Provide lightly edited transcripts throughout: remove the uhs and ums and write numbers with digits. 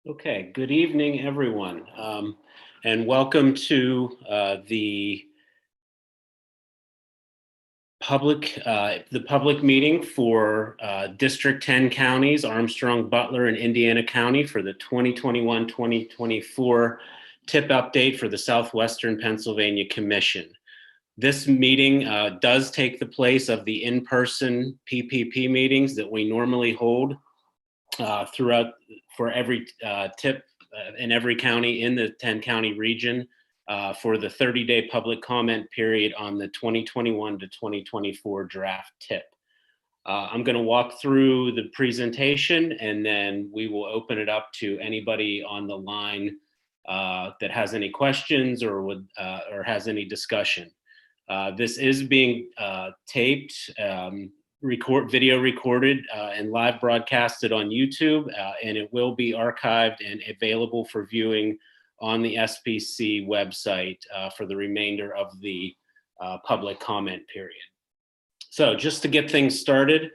Okay, good evening, everyone, and welcome to the public meeting for District 10 counties, Armstrong, Butler, and Indiana County for the 2021-2024 TIP update for the Southwestern Pennsylvania Commission. This meeting does take the place of the in-person PPP meetings that we normally hold throughout for every TIP in every county in the 10 county region for the 30-day public comment period on the 2021 to 2024 draft TIP. I'm going to walk through the presentation and then we will open it up to anybody on the line that has any questions or has any discussion. This is being taped, video recorded and live broadcasted on YouTube, and it will be archived and available for viewing on the SPC website for the remainder of the public comment period. So just to get things started,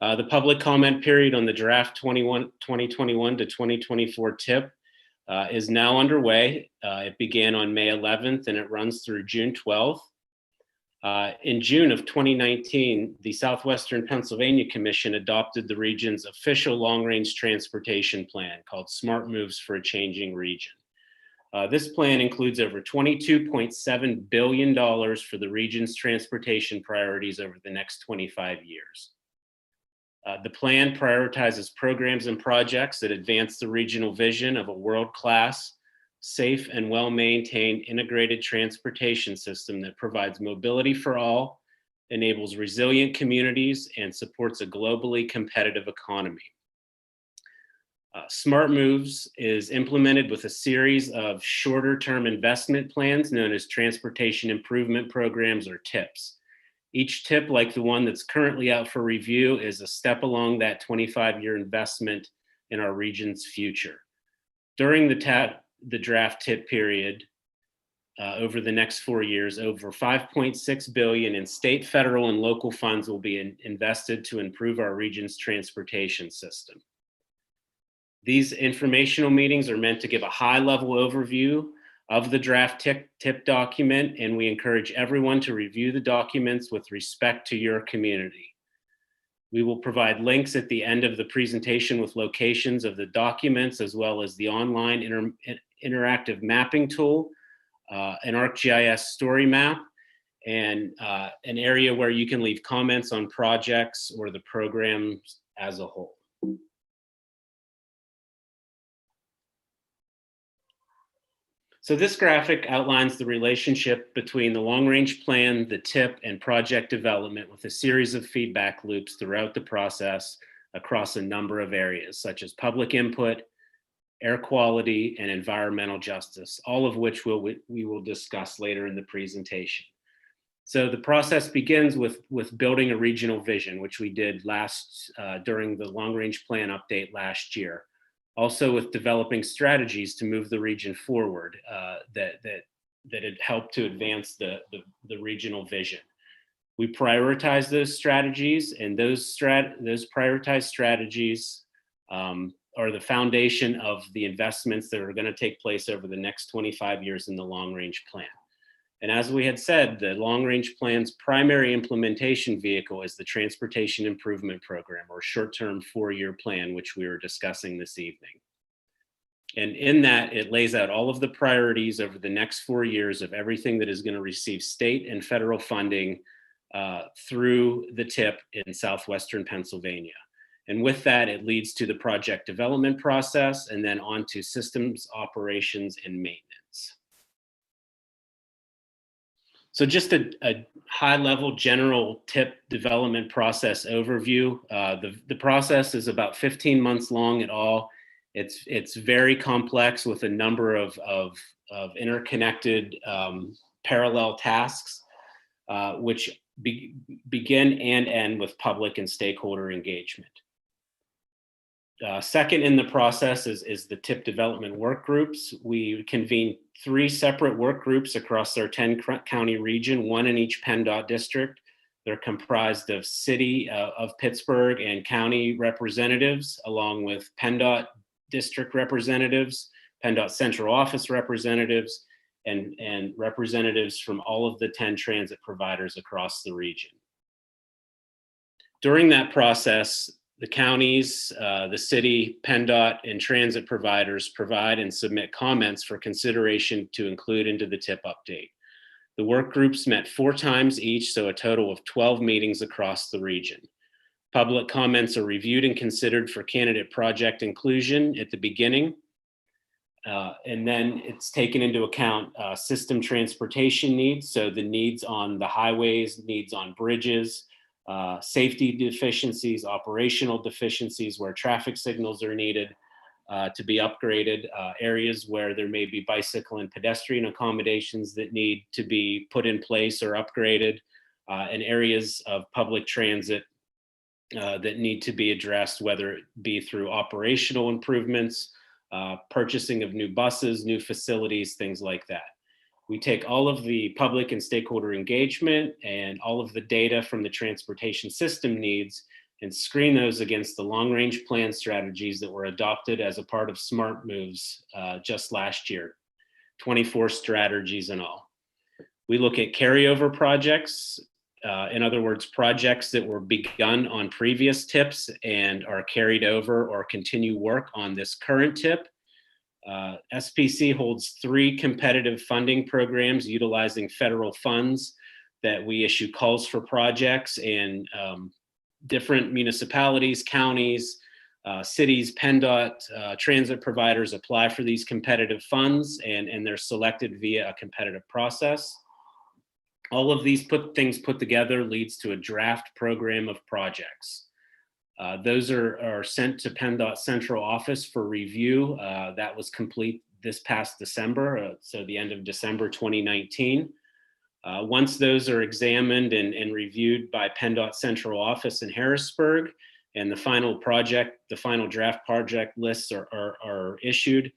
the public comment period on the draft 2021 to 2024 TIP is now underway. It began on May 11th and it runs through June 12th. In June of 2019, the Southwestern Pennsylvania Commission adopted the region's official long-range transportation plan called Smart Moves for a Changing Region. This plan includes over $22.7 billion for the region's transportation priorities over the next 25 years. The plan prioritizes programs and projects that advance the regional vision of a world-class, safe and well-maintained integrated transportation system that provides mobility for all, enables resilient communities, and supports a globally competitive economy. Smart Moves is implemented with a series of shorter-term investment plans known as Transportation Improvement Programs, or TIPs. Each TIP, like the one that's currently out for review, is a step along that 25-year investment in our region's future. During the draft TIP period, over the next 4 years, over $5.6 billion in state, federal, and local funds will be invested to improve our region's transportation system. These informational meetings are meant to give a high-level overview of the draft TIP document, and we encourage everyone to review the documents with respect to your community. We will provide links at the end of the presentation with locations of the documents, as well as the online interactive mapping tool, an ArcGIS story map, and an area where you can leave comments on projects or the programs as a whole. So this graphic outlines the relationship between the long-range plan, the TIP, and project development with a series of feedback loops throughout the process across a number of areas, such as public input, air quality, and environmental justice, all of which we will discuss later in the presentation. So the process begins with building a regional vision, which we did during the long-range plan update last year. Also with developing strategies to move the region forward that had helped to advance the regional vision. We prioritize those strategies, and those prioritized strategies are the foundation of the investments that are going to take place over the next 25 years in the long-range plan. And as we had said, the long-range plan's primary implementation vehicle is the Transportation Improvement Program, or short-term 4-year plan, which we were discussing this evening. And in that, it lays out all of the priorities over the next 4 years of everything that is going to receive state and federal funding through the TIP in Southwestern Pennsylvania. And with that, it leads to the project development process and then on to systems operations and maintenance. So just a high-level general TIP development process overview. The process is about 15 months long at all. It's very complex with a number of interconnected parallel tasks, which begin and end with public and stakeholder engagement. Second in the process is the TIP development work groups. We convene 3 separate work groups across our 10 county region, 1 in each PennDOT district. They're comprised of city of Pittsburgh and county representatives, along with PennDOT district representatives, PennDOT central office representatives, and representatives from all of the 10 transit providers across the region. During that process, the counties, the city, PennDOT, and transit providers provide and submit comments for consideration to include into the TIP update. The work groups met 4 times each, so a total of 12 meetings across the region. Public comments are reviewed and considered for candidate project inclusion at the beginning, and then it's taken into account system transportation needs, so the needs on the highways, needs on bridges, safety deficiencies, operational deficiencies where traffic signals are needed to be upgraded, areas where there may be bicycle and pedestrian accommodations that need to be put in place or upgraded, and areas of public transit that need to be addressed, whether it be through operational improvements, purchasing of new buses, new facilities, things like that. We take all of the public and stakeholder engagement and all of the data from the transportation system needs and screen those against the long-range plan strategies that were adopted as a part of SMART moves just last year, 24 strategies in all. We look at carryover projects, in other words, projects that were begun on previous TIPs and are carried over or continue work on this current TIP. SPC holds 3 competitive funding programs utilizing federal funds that we issue calls for projects, and different municipalities, counties, cities, PennDOT, transit providers apply for these competitive funds, and they're selected via a competitive process. All of these things put together leads to a draft program of projects. Those are sent to PennDOT central office for review. That was complete this past December, so the end of December 2019. Once those are examined and reviewed by PennDOT central office in Harrisburg, and the final draft project lists are issued,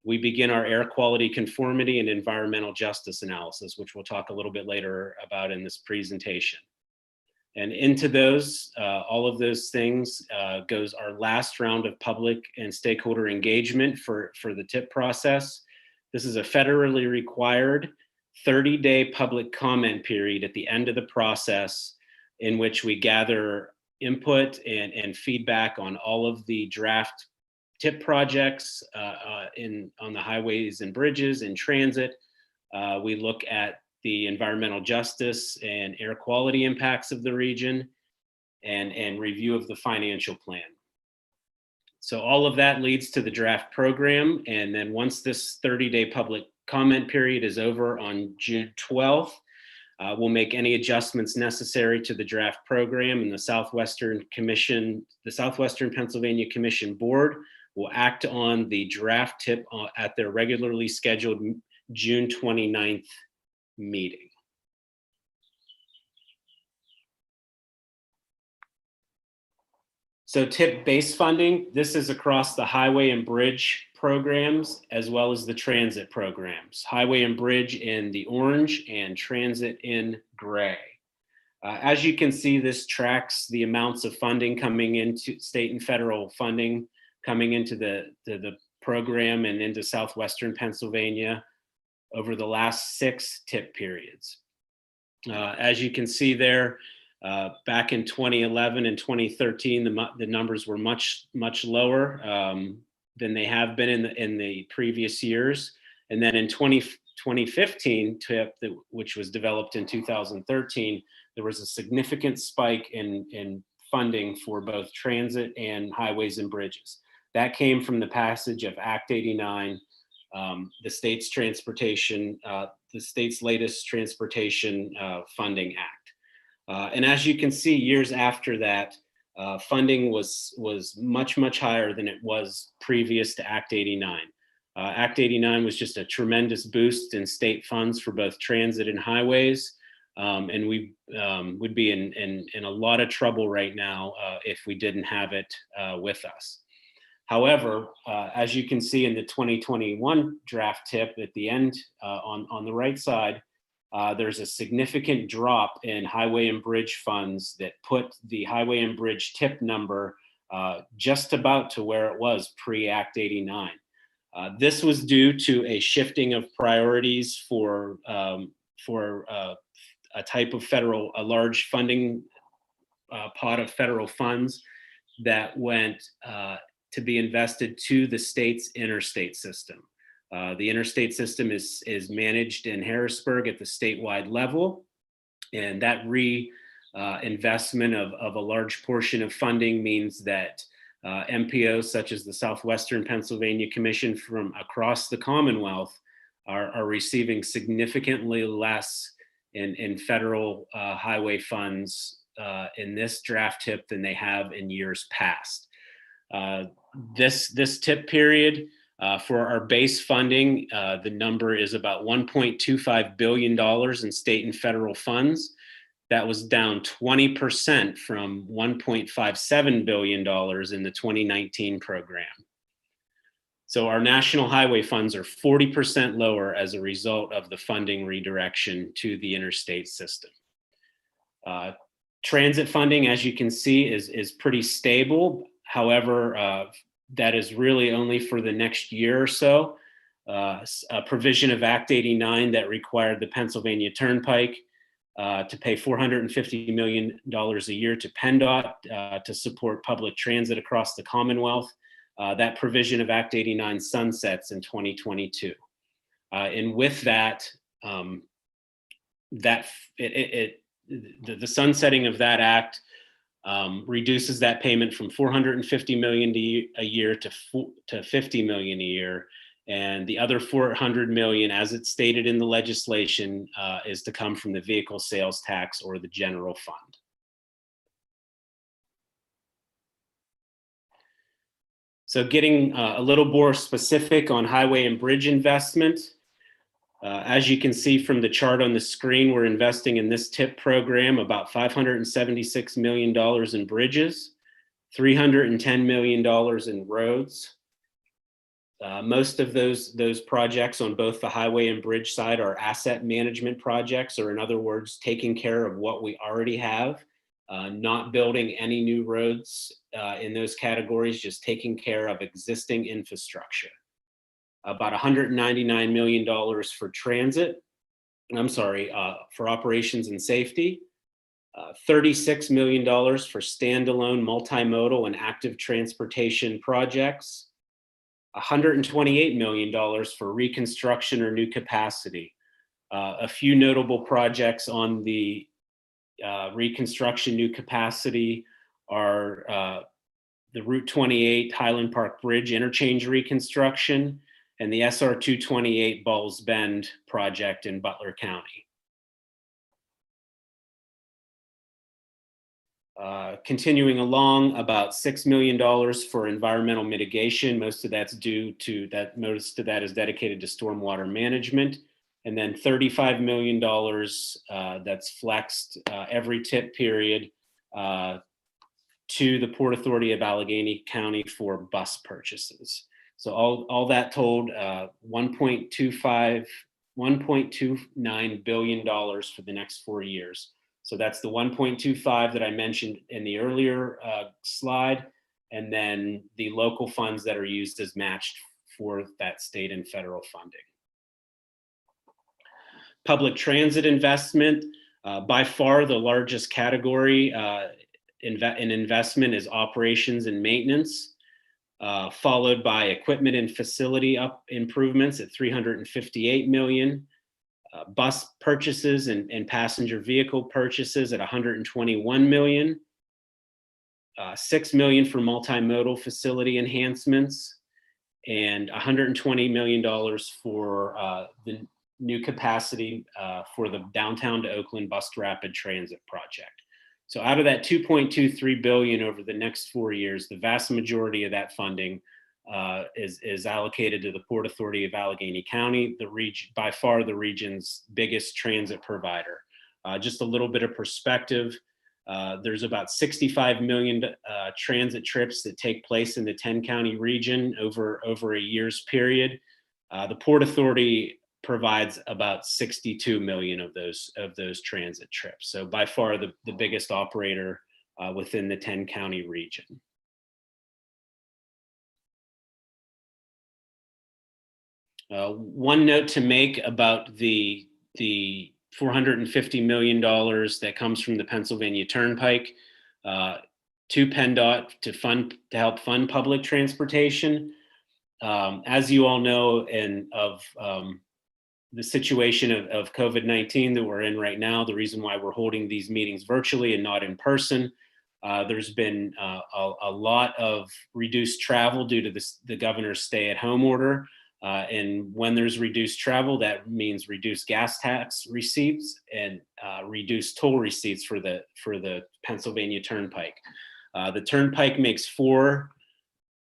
we begin our air quality conformity and environmental justice analysis, which we'll talk a little bit later about in this presentation. And into those, all of those things goes our last round of public and stakeholder engagement for the TIP process. This is a federally required 30-day public comment period at the end of the process, in which we gather input and feedback on all of the draft TIP projects on the highways and bridges and transit. We look at the environmental justice and air quality impacts of the region, and review of the financial plan. So all of that leads to the draft program. And then once this 30-day public comment period is over on June 12th, we'll make any adjustments necessary to the draft program, and the Southwestern Pennsylvania Commission Board will act on the draft TIP at their regularly scheduled June 29th meeting. So TIP base funding, this is across the highway and bridge programs as well as the transit programs. Highway and bridge in the orange and transit in gray. As you can see, this tracks the amounts of funding coming into state and federal funding coming into the program and into Southwestern Pennsylvania over the last 6 TIP periods. As you can see there, back in 2011 and 2013, the numbers were much lower than they have been in the previous years. And then in 2015 TIP, which was developed in 2013, there was a significant spike in funding for both transit and highways and bridges. That came from the passage of Act 89, the state's latest transportation funding act. And as you can see, years after that, funding was much higher than it was previous to Act 89. Act 89 was just a tremendous boost in state funds for both transit and highways. And we would be in a lot of trouble right now if we didn't have it with us. However, as you can see in the 2021 draft TIP at the end on the right side, there's a significant drop in highway and bridge funds that put the highway and bridge TIP number just about to where it was pre-Act 89. This was due to a shifting of priorities for a type of a large funding pot of federal funds that went to be invested to the state's interstate system. The interstate system is managed in Harrisburg at the statewide level, and that investment of a large portion of funding means that MPOs such as the Southwestern Pennsylvania Commission from across the Commonwealth are receiving significantly less in federal highway funds in this draft tip than they have in years past. This tip period for our base funding, the number is about $1.25 billion in state and federal funds. That was down 20% from $1.57 billion in the 2019 program. So our national highway funds are 40% lower as a result of the funding redirection to the interstate system. Transit funding, as you can see, is pretty stable. However, that is really only for the next year or so. A provision of Act 89 that required the Pennsylvania Turnpike to pay $450 million a year to PennDOT to support public transit across the Commonwealth. That provision of Act 89 sunsets in 2022. And with that, the sunsetting of that act reduces that payment from $450 million a year to $50 million a year. And the other $400 million, as it's stated in the legislation, is to come from the vehicle sales tax or the general fund. So getting a little more specific on highway and bridge investment. As you can see from the chart on the screen, we're investing in this TIP program about $576 million in bridges, $310 million in roads. Most of those projects on both the highway and bridge side are asset management projects, or in other words, taking care of what we already have, not building any new roads in those categories, just taking care of existing infrastructure. About $199 million for transit, for operations and safety, $36 million for standalone multimodal and active transportation projects, $128 million for reconstruction or new capacity. A few notable projects on the reconstruction new capacity are the Route 28 Highland Park Bridge interchange reconstruction and the SR 228 Balls Bend project in Butler County. Continuing along, about $6 million for environmental mitigation. Most of that's due to that. Most of that is dedicated to stormwater management. And then $35 million that's flexed every TIP period to the Port Authority of Allegheny County for bus purchases. So all that told, $1.29 billion for the next 4 years. So that's the 1.25 that I mentioned in the earlier slide, and then the local funds that are used as matched for that state and federal funding. Public transit investment, by far the largest category in investment is operations and maintenance, followed by equipment and facility improvements at $358 million. Bus purchases and passenger vehicle purchases at $121 million, $6 million for multimodal facility enhancements, and $120 million for the new capacity for the downtown to Oakland bus rapid transit project. So out of that $2.23 billion over the next 4 years, the vast majority of that funding is allocated to the Port Authority of Allegheny County, by far the region's biggest transit provider. Just a little bit of perspective, there's about 65 million transit trips that take place in the 10-county region over a year's period. The Port Authority provides about 62 million of those transit trips. So by far the biggest operator within the 10-county region. One note to make about the $450 million that comes from the Pennsylvania Turnpike to PennDOT to help fund public transportation. As you all know, and of the situation of COVID-19 that we're in right now, the reason why we're holding these meetings virtually and not in person, there's been a lot of reduced travel due to the governor's stay-at-home order. And when there's reduced travel, that means reduced gas tax receipts and reduced toll receipts for the Pennsylvania Turnpike. The Turnpike makes 4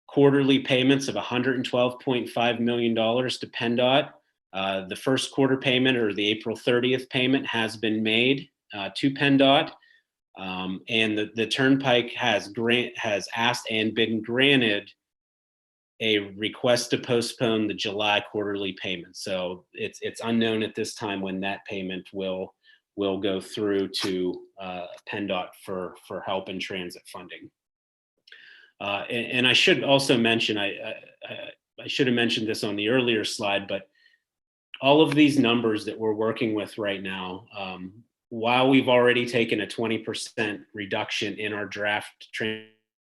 quarterly payments of $112.5 million to PennDOT. The first quarter payment, or the April 30th payment, has been made to PennDOT. And the Turnpike has asked and been granted a request to postpone the July quarterly payment. So it's unknown at this time when that payment will go through to PennDOT for help in transit funding. And I should also mention, I should have mentioned this on the earlier slide, but all of these numbers that we're working with right now, while we've already taken a 20% reduction in our draft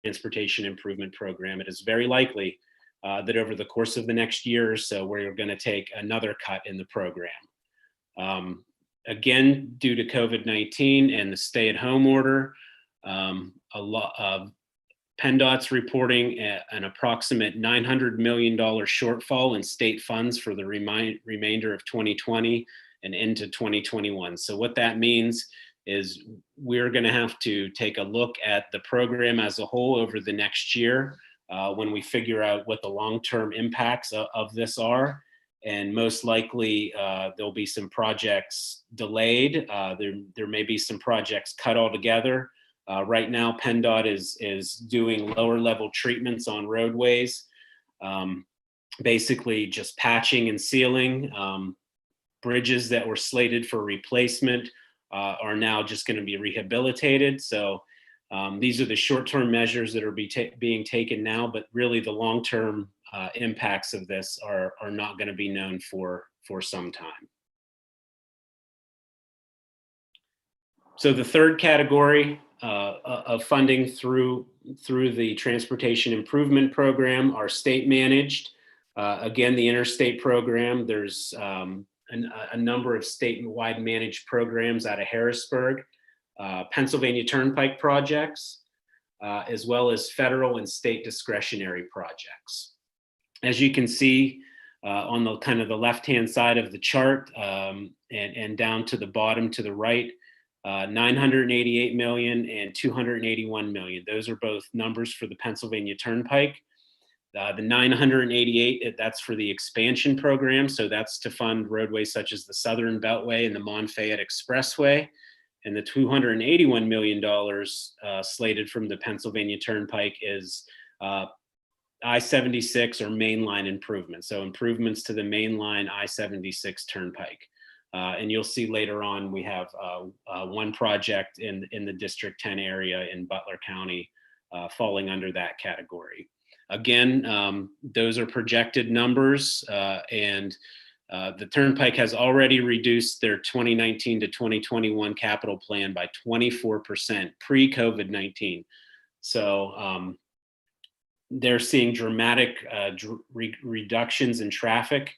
transportation improvement program, it is very likely that over the course of the next year or so, we're going to take another cut in the program. Again, due to COVID-19 and the stay-at-home order, a lot of PennDOT's reporting an approximate $900 million shortfall in state funds for the remainder of 2020 and into 2021. So what that means is we're going to have to take a look at the program as a whole over the next year when we figure out what the long-term impacts of this are. And most likely there'll be some projects delayed. There may be some projects cut altogether. Right now, PennDOT is doing lower level treatments on roadways, basically just patching and sealing. Bridges that were slated for replacement are now just going to be rehabilitated. So these are the short-term measures that are being taken now, but really the long-term impacts of this are not going to be known for some time. So the third category of funding through the Transportation Improvement Program are state managed. Again, the interstate program, there's a number of statewide managed programs out of Harrisburg, Pennsylvania Turnpike projects, as well as federal and state discretionary projects. As you can see on the kind of the left-hand side of the chart and down to the bottom to the right, 988 million and 281 million. Those are both numbers for the Pennsylvania Turnpike. The 988, that's for the expansion program. So that's to fund roadways such as the Southern Beltway and the Monfayette Expressway. And the $281 million slated from the Pennsylvania Turnpike is I-76 or mainline improvements. So improvements to the mainline I-76 Turnpike. And you'll see later on, we have one project in the District 10 area in Butler County falling under that category. Again, those are projected numbers, and the Turnpike has already reduced their 2019 to 2021 capital plan by 24% pre-COVID-19. So they're seeing dramatic reductions in traffic.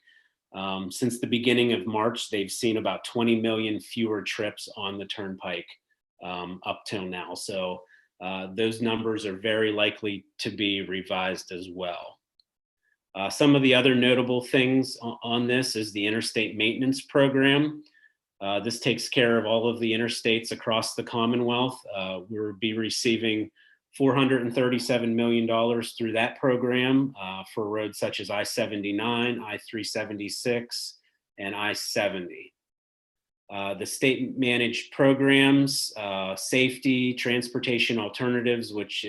Since the beginning of March, they've seen about 20 million fewer trips on the Turnpike up till now. So those numbers are very likely to be revised as well. Some of the other notable things on this is the Interstate Maintenance Program. This takes care of all of the interstates across the Commonwealth. We'll be receiving $437 million through that program for roads such as I-79, I-376, and I-70. The state managed programs, safety, transportation alternatives, which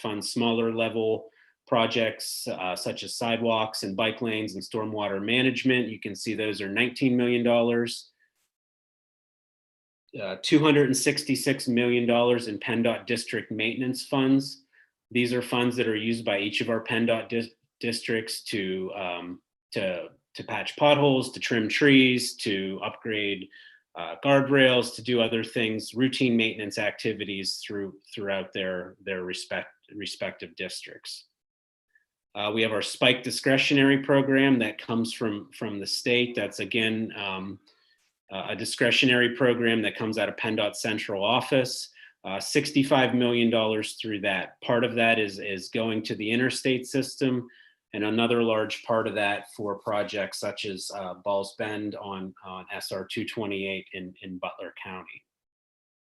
funds smaller level projects such as sidewalks and bike lanes and stormwater management. You can see those are $19 million. $266 million in PennDOT district maintenance funds. These are funds that are used by each of our PennDOT districts to patch potholes, to trim trees, to upgrade guardrails, to do other things, routine maintenance activities throughout their respective districts. We have our Spike Discretionary program that comes from the state. That's again a discretionary program that comes out of PennDOT central office. $65 million through that. Part of that is going to the interstate system, and another large part of that for projects such as Balls Bend on SR 228 in Butler County,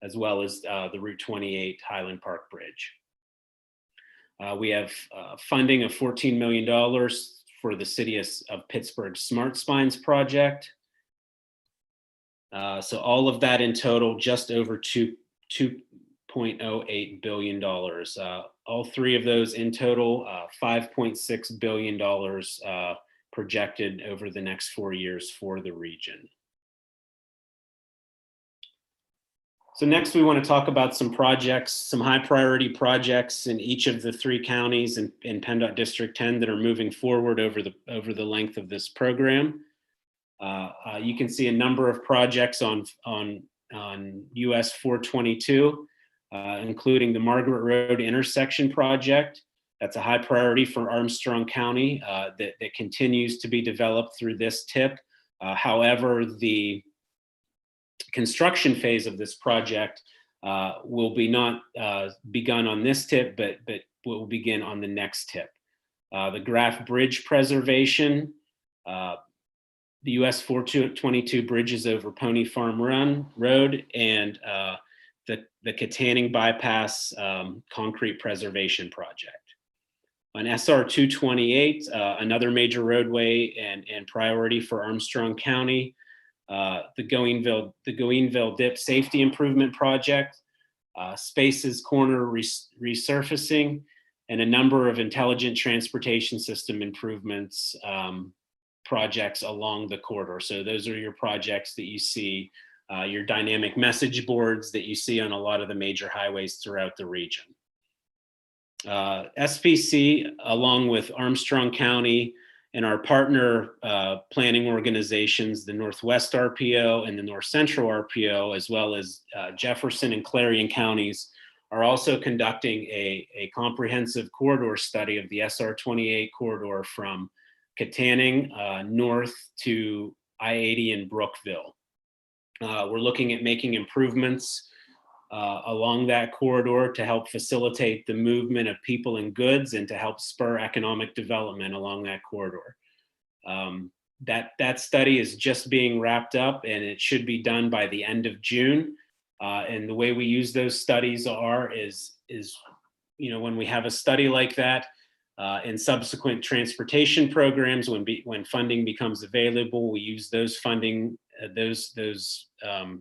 as well as the Route 28 Highland Park Bridge. We have funding of $14 million for the City of Pittsburgh Smart Spines project. So all of that in total, just over $2.08 billion. All three of those in total, $5.6 billion projected over the next 4 years for the region. So next we want to talk about some projects, some high priority projects in each of the 3 counties in PennDOT District 10 that are moving forward over the length of this program. You can see a number of projects on US 422, including the Margaret Road intersection project. That's a high priority for Armstrong County that continues to be developed through this TIP. However, the construction phase of this project will be not begun on this TIP, but will begin on the next TIP. The Graff Bridge preservation, the US 422 bridges over Pony Farm Run Road, and the Katanning Bypass concrete preservation project. On SR 228, another major roadway and priority for Armstrong County, the Goeenville Dip Safety Improvement Project, Spaces Corner resurfacing, and a number of intelligent transportation system improvements projects along the corridor. So those are your projects that you see, your dynamic message boards that you see on a lot of the major highways throughout the region. SPC, along with Armstrong County and our partner planning organizations, the Northwest RPO and the North Central RPO, as well as Jefferson and Clarion counties, are also conducting a comprehensive corridor study of the SR 28 corridor from Katanning north to I-80 in Brookville. We're looking at making improvements along that corridor to help facilitate the movement of people and goods and to help spur economic development along that corridor. That study is just being wrapped up, and it should be done by the end of June. And the way we use those studies is when we have a study like that, in subsequent transportation programs, when funding becomes available, we use those funding, those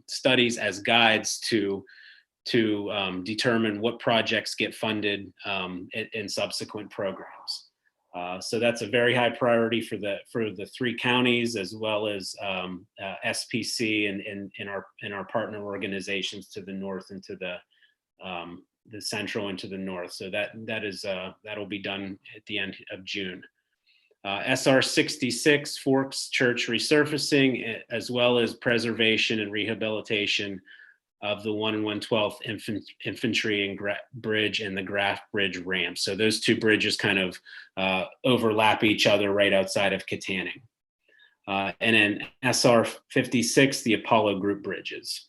studies as guides to determine what projects get funded in subsequent programs. So that's a very high priority for the 3 counties, as well as SPC and in our partner organizations to the north and to the central and to the north. So that'll be done at the end of June. SR 66 Forks Church resurfacing, as well as preservation and rehabilitation of the 1 1/12 Infantry Bridge and the Graff Bridge ramp. So those 2 bridges kind of overlap each other right outside of Katanning. And then SR 56, the Apollo Group bridges.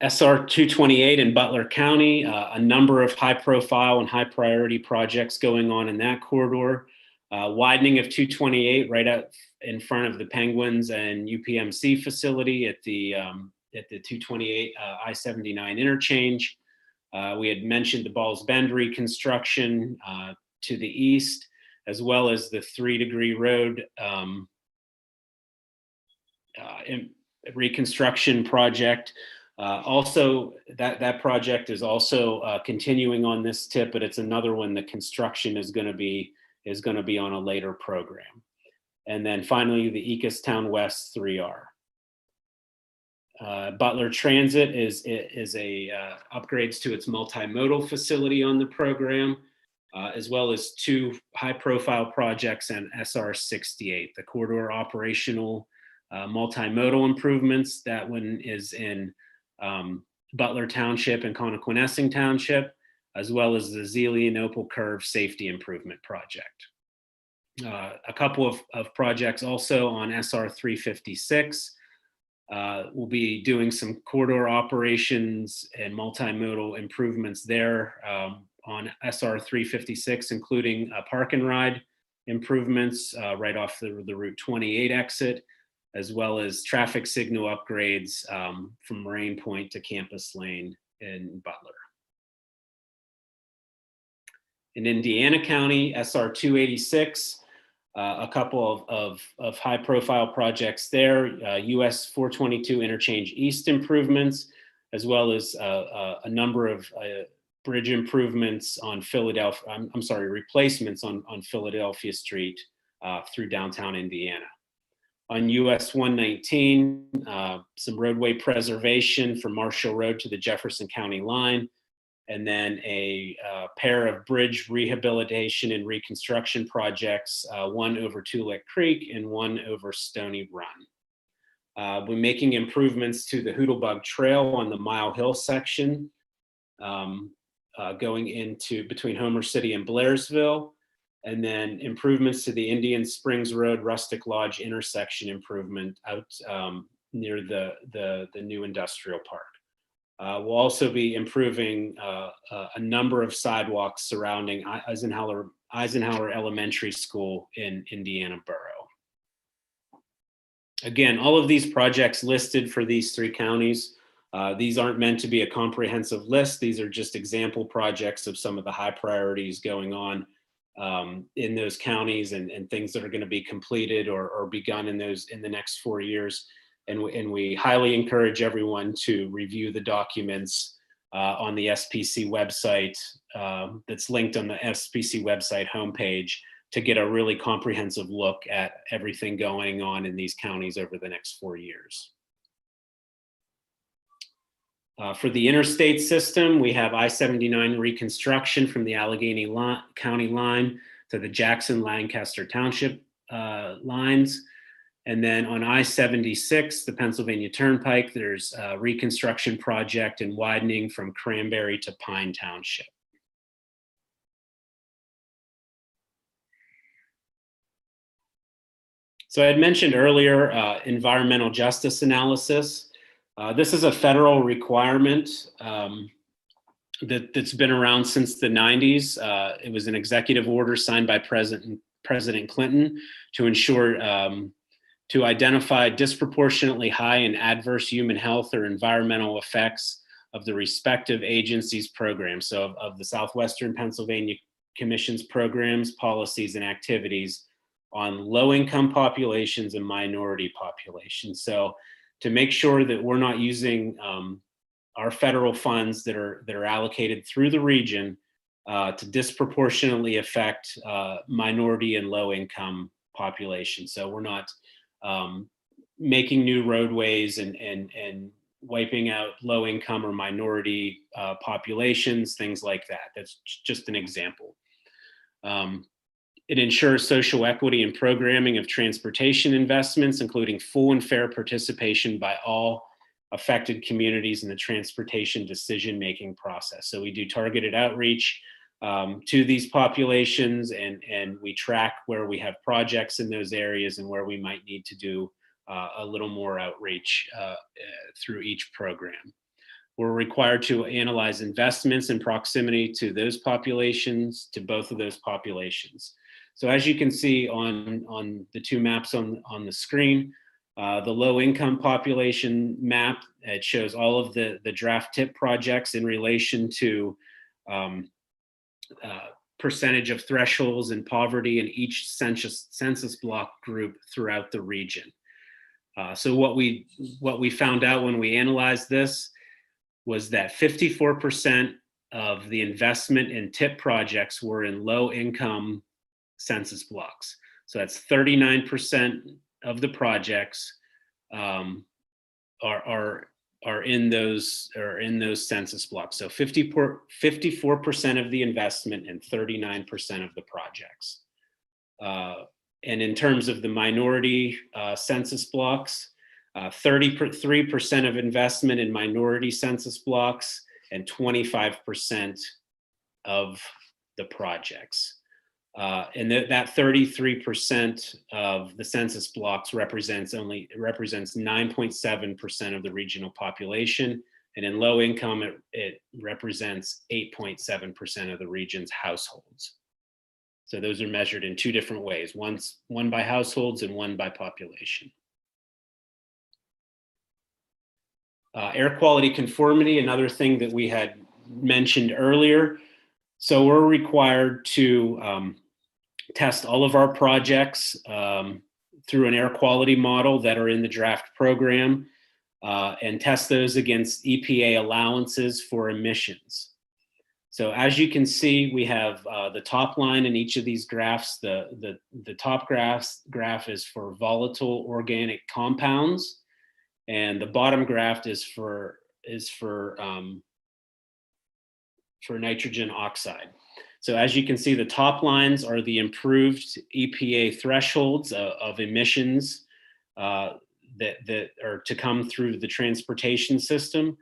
SR 228 in Butler County, a number of high profile and high priority projects going on in that corridor. Widening of 228 right out in front of the Penguins and UPMC facility at the 228 I-79 interchange. We had mentioned the Balls Bend reconstruction to the east, as well as the 3 Degree Road reconstruction project. Also, that project is also continuing on this TIP, but it's another one that construction is going to be on a later program. And then finally, the Ecostown West 3R. Butler Transit is a upgrades to its multimodal facility on the program. as well as 2 high-profile projects and SR 68, the corridor operational multimodal improvements. That one is in Butler Township and Connoquenessing Township, as well as the Zelian-Opal Curve Safety Improvement Project. A couple of projects also on SR 356. We'll be doing some corridor operations and multimodal improvements there on SR 356, including park and ride improvements right off the Route 28 exit, as well as traffic signal upgrades from Moraine Point to Campus Lane in Butler. In Indiana County, SR 286, a couple of high profile projects there, US 422 Interchange East improvements, as well as a number of bridge improvements on replacements on Philadelphia Street through downtown Indiana. On US 119, some roadway preservation from Marshall Road to the Jefferson County line, and then a pair of bridge rehabilitation and reconstruction projects, one over Tulip Creek and one over Stony Run. We're making improvements to the Hoodlebug Trail on the Mile Hill section, going into between Homer City and Blairsville, and then improvements to the Indian Springs Road Rustic Lodge intersection improvement out near the new industrial park. We'll also be improving a number of sidewalks surrounding Eisenhower Elementary School in Indiana Borough. Again, all of these projects listed for these 3 counties, these aren't meant to be a comprehensive list. These are just example projects of some of the high priorities going on in those counties and things that are going to be completed or begun in the next 4 years. And we highly encourage everyone to review the documents on the SPC website that's linked on the SPC website homepage to get a really comprehensive look at everything going on in these counties over the next 4 years. For the interstate system, we have I-79 reconstruction from the Allegheny County line to the Jackson-Lancaster Township lines. And then on I-76, the Pennsylvania Turnpike, there's a reconstruction project and widening from Cranberry to Pine Township. So I had mentioned earlier environmental justice analysis. This is a federal requirement that's been around since the 90s. It was an executive order signed by President Clinton to ensure to identify disproportionately high and adverse human health or environmental effects of the respective agencies' programs. So of the Southwestern Pennsylvania Commission's programs, policies, and activities on low-income populations and minority populations. So to make sure that we're not using our federal funds that are allocated through the region to disproportionately affect minority and low-income populations. So we're not making new roadways and wiping out low-income or minority populations, things like that. That's just an example. It ensures social equity and programming of transportation investments, including full and fair participation by all affected communities in the transportation decision-making process. So we do targeted outreach to these populations, and we track where we have projects in those areas and where we might need to do a little more outreach through each program. We're required to analyze investments in proximity to those populations, to both of those populations. So as you can see on the 2 maps on the screen, the low income population map, it shows all of the draft TIP projects in relation to percentage of thresholds and poverty in each census block group throughout the region. So what we found out when we analyzed this was that 54% of the investment in TIP projects were in low income census blocks. So that's 39% of the projects are are in those census blocks. So 54% of the investment and 39% of the projects. And in terms of the minority census blocks, 33% of investment in minority census blocks and 25% of the projects. And that 33% of the census blocks represents 9.7% of the regional population. And in low income, it represents 8.7% of the region's households. So those are measured in two different ways, one by households and one by population. Air quality conformity, another thing that we had mentioned earlier. So we're required to test all of our projects through an air quality model that are in the draft program and test those against EPA allowances for emissions. So as you can see, we have the top line in each of these graphs. The top graph is for volatile organic compounds, and the bottom graph is for nitrogen oxide. So as you can see, the top lines are the improved EPA thresholds of emissions that are to come through the transportation system.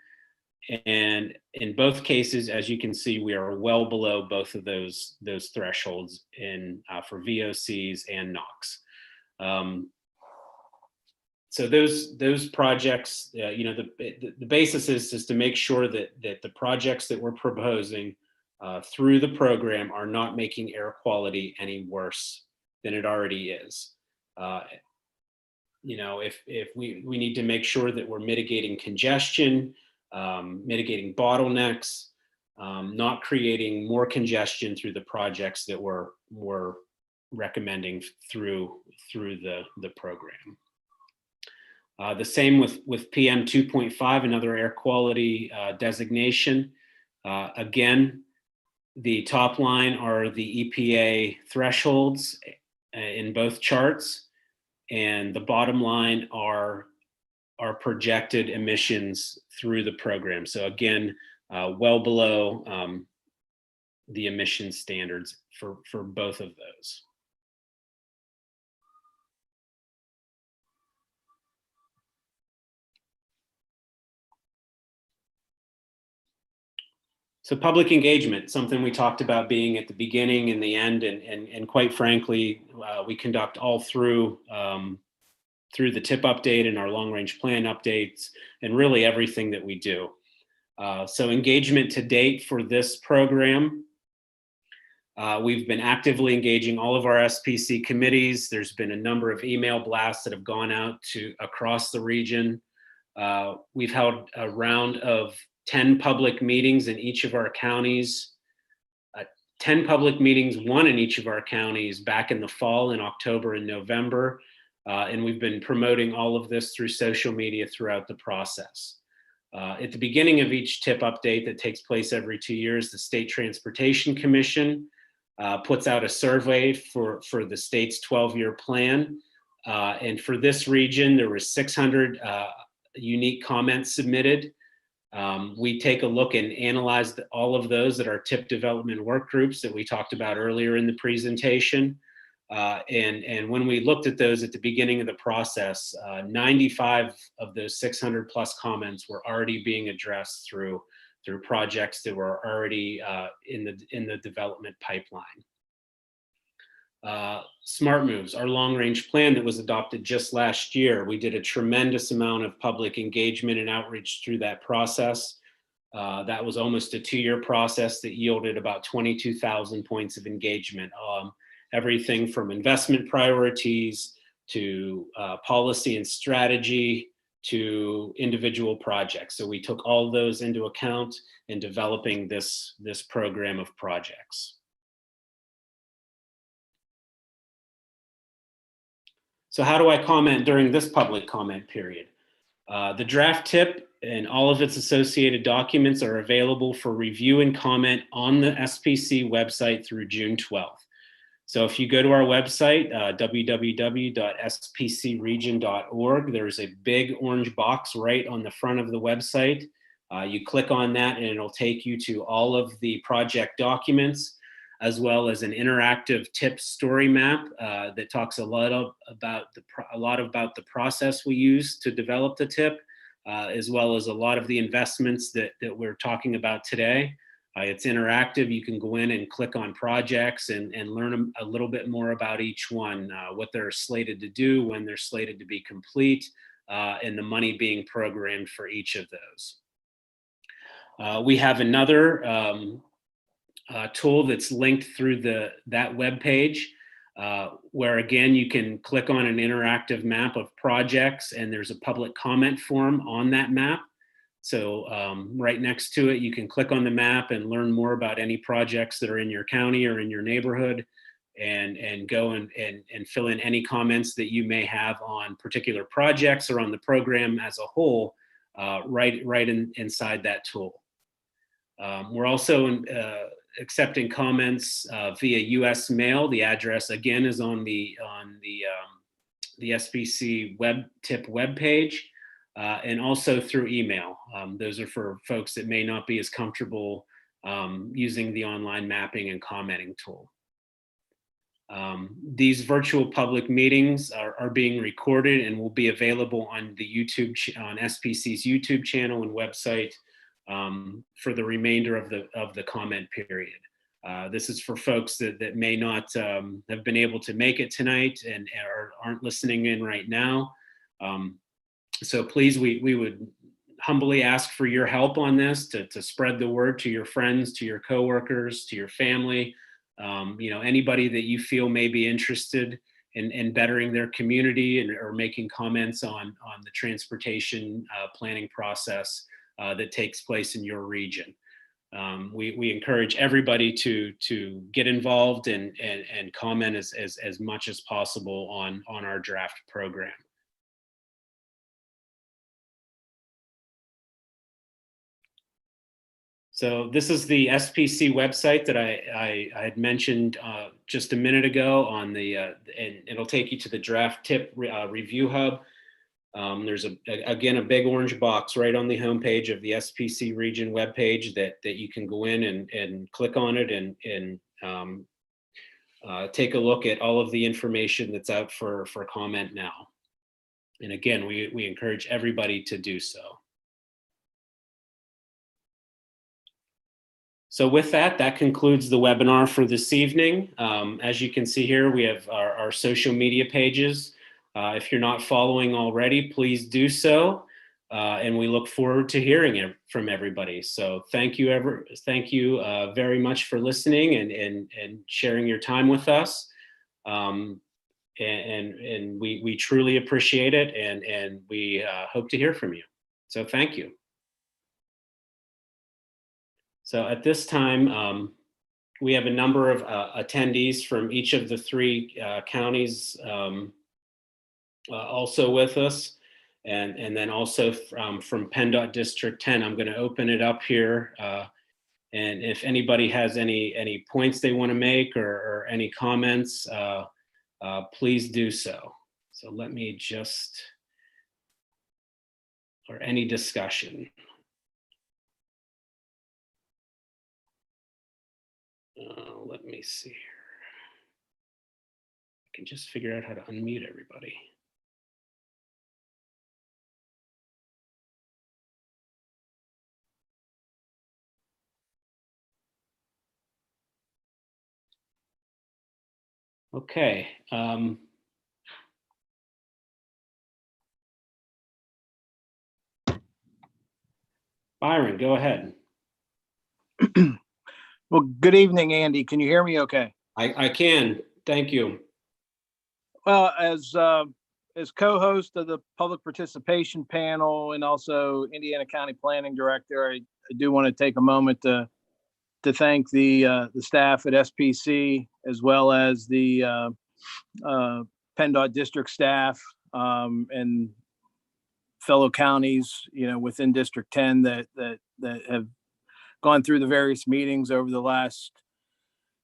And in both cases, as you can see, we are well below both of those thresholds for VOCs and NOx. So those projects, the basis is just to make sure that the projects that we're proposing through the program are not making air quality any worse than it already is. If we need to make sure that we're mitigating congestion, mitigating bottlenecks, not creating more congestion through the projects that we're recommending through the program. The same with PM 2.5, another air quality designation. Again, the top line are the EPA thresholds in both charts, and the bottom line are projected emissions through the program. So again, well below the emission standards for both of those. So public engagement, something we talked about being at the beginning and the end, and quite frankly, we conduct all through the TIP update and our long range plan updates, and really everything that we do. So engagement to date for this program, we've been actively engaging all of our SPC committees. There's been a number of email blasts that have gone out across the region. We've held a round of 10 public meetings in each of our counties, 10 public meetings, one in each of our counties back in the fall in October and November. And we've been promoting all of this through social media throughout the process. At the beginning of each TIP update that takes place every 2 years, the State Transportation Commission puts out a survey for the state's 12-year plan. And for this region, there were 600 unique comments submitted. We take a look and analyze all of those at our TIP development work groups that we talked about earlier in the presentation. And when we looked at those at the beginning of the process, 95 of those 600 plus comments were already being addressed through projects that were already in the development pipeline. Smart Moves, our long range plan that was adopted just last year. We did a tremendous amount of public engagement and outreach through that process. That was almost a 2-year process that yielded about 22,000 points of engagement. Everything from investment priorities to policy and strategy to individual projects. So we took all those into account in developing this program of projects. So how do I comment during this public comment period? The draft TIP and all of its associated documents are available for review and comment on the SPC website through June 12th. So if you go to our website, www.spcregion.org, there's a big orange box right on the front of the website. You click on that and it'll take you to all of the project documents, as well as an interactive tip story map that talks a lot about the process we use to develop the tip, as well as a lot of the investments that we're talking about today. It's interactive. You can go in and click on projects and learn a little bit more about each one, what they're slated to do, when they're slated to be complete, and the money being programmed for each of those. We have another tool that's linked through that web page, where again you can click on an interactive map of projects, and there's a public comment form on that map. So right next to it, you can click on the map and learn more about any projects that are in your county or in your neighborhood, and go and fill in any comments that you may have on particular projects or on the program as a whole, right inside that tool. We're also accepting comments via U.S. mail. The address again is on the SBC tip web page, and also through email. Those are for folks that may not be as comfortable using the online mapping and commenting tool. These virtual public meetings are being recorded and will be available on the on SPC's YouTube channel and website for the remainder of the comment period. This is for folks that may not have been able to make it tonight and aren't listening in right now. So please, we would humbly ask for your help on this to spread the word to your friends, to your coworkers, to your family, anybody that you feel may be interested in bettering their community or making comments on the transportation planning process that takes place in your region. We encourage everybody to get involved and comment as much as possible on our draft program. So this is the SPC website that I had mentioned just a minute ago and it'll take you to the draft tip review hub. There's again a big orange box right on the homepage of the SPC region webpage that you can go in and click on it and take a look at all of the information that's out for comment now. And again, we encourage everybody to do so. So with that concludes the webinar for this evening. As you can see here, we have our social media pages. If you're not following already, please do so. And we look forward to hearing from everybody. So thank you very much for listening and sharing your time with us. And we truly appreciate it, and we hope to hear from you. So thank you. So at this time, we have a number of attendees from each of the three counties also with us, and then also from PennDOT District 10. I'm going to open it up here, and if anybody has any points they want to make or any comments, please do so. So let me just, or any discussion. Let me see here. I can just figure out how to unmute everybody. Okay. Byron, go ahead. Well, good evening, Andy. Can you hear me okay? I can. Thank you. Well, as co-host of the public participation panel and also Indiana County Planning Director, I do want to take a moment to thank the staff at SPC, as well as the PennDOT district staff and fellow counties, within District 10 that have gone through the various meetings over the last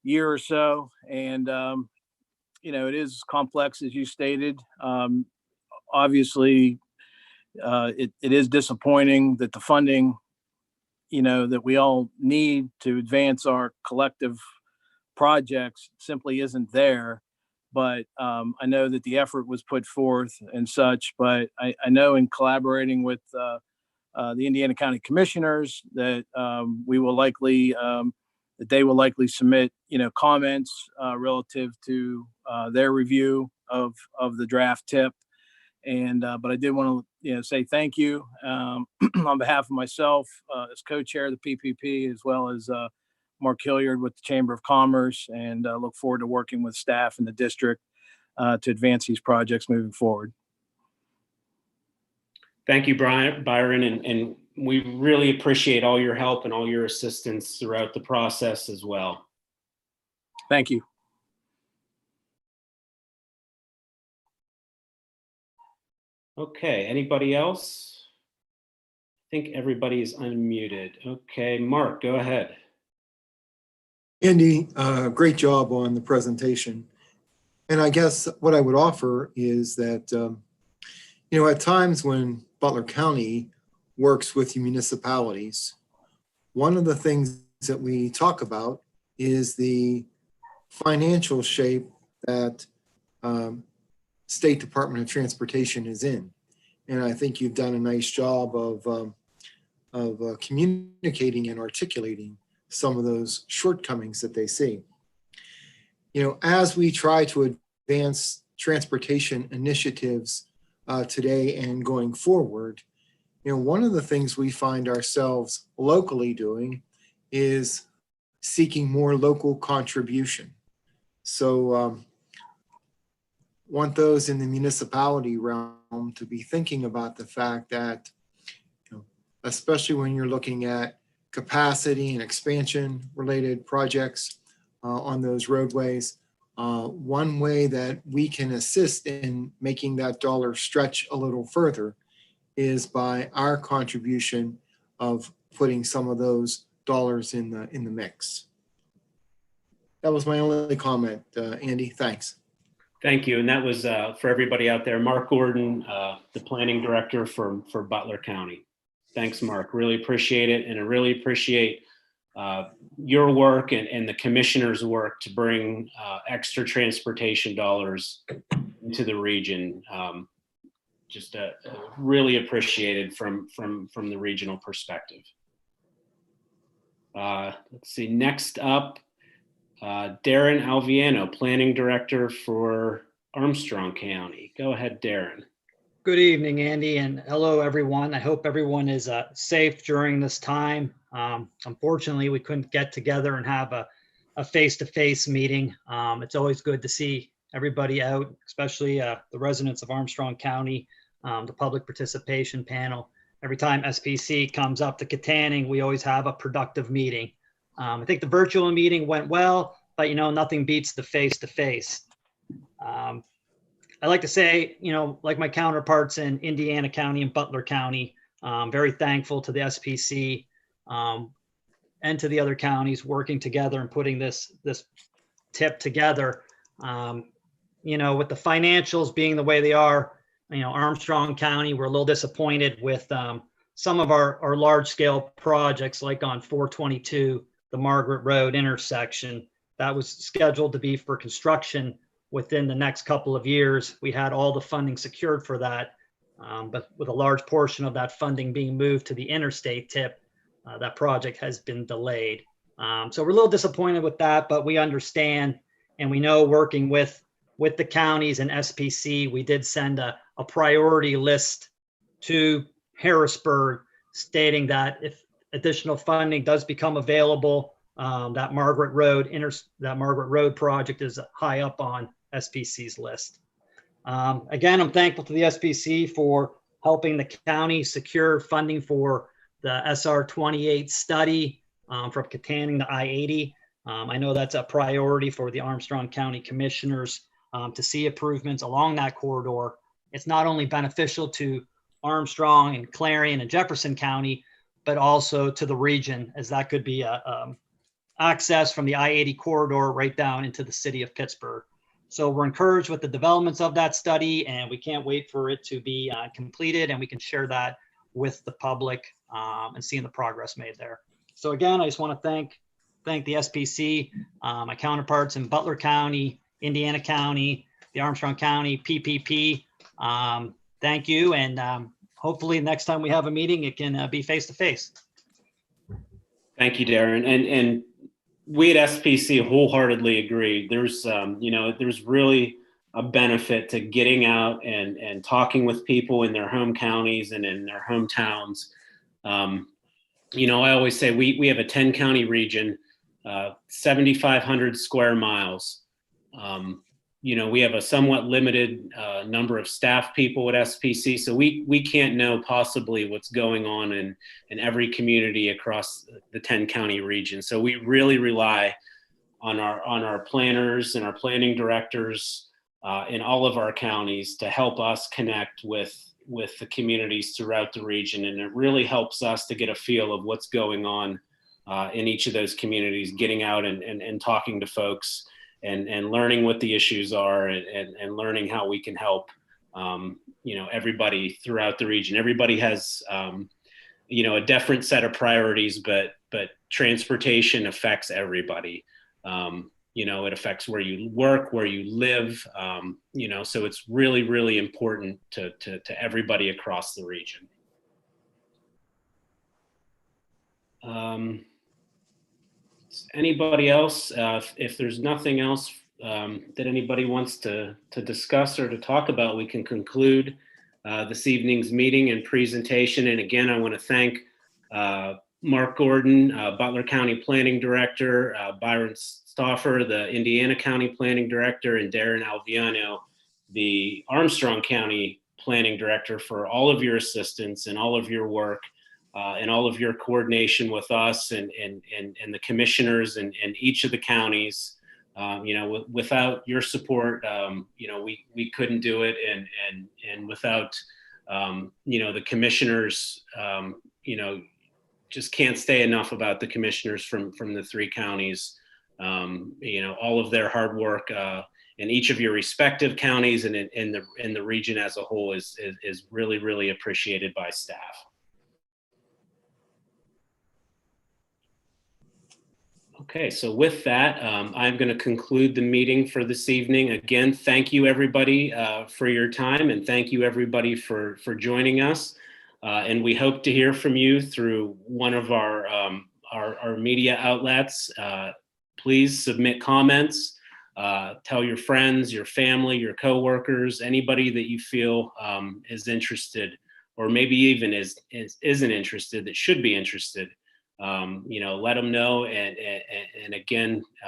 year or so. And, it is complex, as you stated. Obviously, it is disappointing that the funding, that we all need to advance our collective projects simply isn't there. But I know that the effort was put forth and such. But I know in collaborating with the Indiana County Commissioners that we will likely that they will likely submit comments relative to their review of the draft tip. And but I did want to say thank you on behalf of myself as co-chair of the PPP, as well as Mark Hilliard with the Chamber of Commerce, and look forward to working with staff in the district to advance these projects moving forward. Thank you, Byron, and we really appreciate all your help and all your assistance throughout the process as well. Thank you. Okay, anybody else? I think everybody is unmuted. Okay, Mark, go ahead. Andy, great job on the presentation. And I guess what I would offer is that, at times when Butler County works with municipalities, one of the things that we talk about is the financial shape that State Department of Transportation is in. And I think you've done a nice job of communicating and articulating some of those shortcomings that they see. As we try to advance transportation initiatives today and going forward, one of the things we find ourselves locally doing is seeking more local contribution. So want those in the municipality realm to be thinking about the fact that, especially when you're looking at capacity and expansion related projects on those roadways, one way that we can assist in making that dollar stretch a little further is by our contribution of putting some of those dollars in the mix. That was my only comment, Andy. Thanks. Thank you. And that was for everybody out there, Mark Gordon, the planning director for Butler County. Thanks, Mark. Really appreciate it. And I really appreciate your work and the commissioner's work to bring extra transportation dollars into the region. Just really appreciated from the regional perspective. Let's see, next up, Darren Alviano, Planning Director for Armstrong County. Go ahead, Darren. Good evening, Andy, and hello, everyone. I hope everyone is safe during this time. Unfortunately, we couldn't get together and have a face-to-face meeting. It's always good to see everybody out, especially the residents of Armstrong County, the public participation panel. Every time SPC comes up to Katanning, we always have a productive meeting. I think the virtual meeting went well, but nothing beats the face-to-face. I like to say, like my counterparts in Indiana County and Butler County, very thankful to the SPC and to the other counties working together and putting this tip together. With the financials being the way they are, Armstrong County, we're a little disappointed with some of our large scale projects, like on 422, the Margaret Road intersection. That was scheduled to be for construction within the next couple of years. We had all the funding secured for that, but with a large portion of that funding being moved to the interstate tip, that project has been delayed. So we're a little disappointed with that, but we understand, and we know, working with the counties and SPC, we did send a priority list to Harrisburg stating that if additional funding does become available, that Margaret Road project is high up on SPC's list. Again, I'm thankful to the SPC for helping the county secure funding for the SR 28 study from Katanning to I-80. I know that's a priority for the Armstrong County commissioners to see improvements along that corridor. It's not only beneficial to Armstrong and Clarion and Jefferson County, but also to the region, as that could be a access from the I-80 corridor right down into the city of Pittsburgh. So we're encouraged with the developments of that study, and we can't wait for it to be completed, and we can share that with the public and seeing the progress made there. So again, I just want to thank the SPC, my counterparts in Butler County, Indiana County, the Armstrong County, PPP. Thank you, and hopefully next time we have a meeting, it can be face-to-face. Thank you, Darren. And we at SPC wholeheartedly agree. There's, there's really a benefit to getting out and talking with people in their home counties and in their hometowns. I always say we have a 10 county region, 7,500 square miles. We have a somewhat limited number of staff people at SPC, so we can't know possibly what's going on in every community across the 10 county region. So we really rely on our planners and our planning directors in all of our counties to help us connect with the communities throughout the region, and it really helps us to get a feel of what's going on in each of those communities, getting out and talking to folks. And learning what the issues are and learning how we can help, everybody throughout the region. Everybody has, a different set of priorities, but transportation affects everybody. It affects where you work, where you live, so it's really, really important to everybody across the region. Anybody else? If there's nothing else that anybody wants to discuss or to talk about, we can conclude this evening's meeting and presentation. And again, I want to thank Mark Gordon, Butler County Planning Director, Byron Stauffer, the Indiana County Planning Director, and Darren Alviano, the Armstrong County Planning Director, for all of your assistance and all of your work. And all of your coordination with us and the commissioners and each of the counties. Without your support, we couldn't do it. And without, the commissioners, just can't say enough about the commissioners from the three counties. All of their hard work in each of your respective counties and in the region as a whole is really, really appreciated by staff. Okay, so with that, I'm going to conclude the meeting for this evening. Again, thank you everybody for your time, and thank you everybody for joining us. And we hope to hear from you through one of our media outlets. Please submit comments. Tell your friends, your family, your coworkers, anybody that you feel is interested, or maybe even isn't interested that should be interested. Let them know. And again,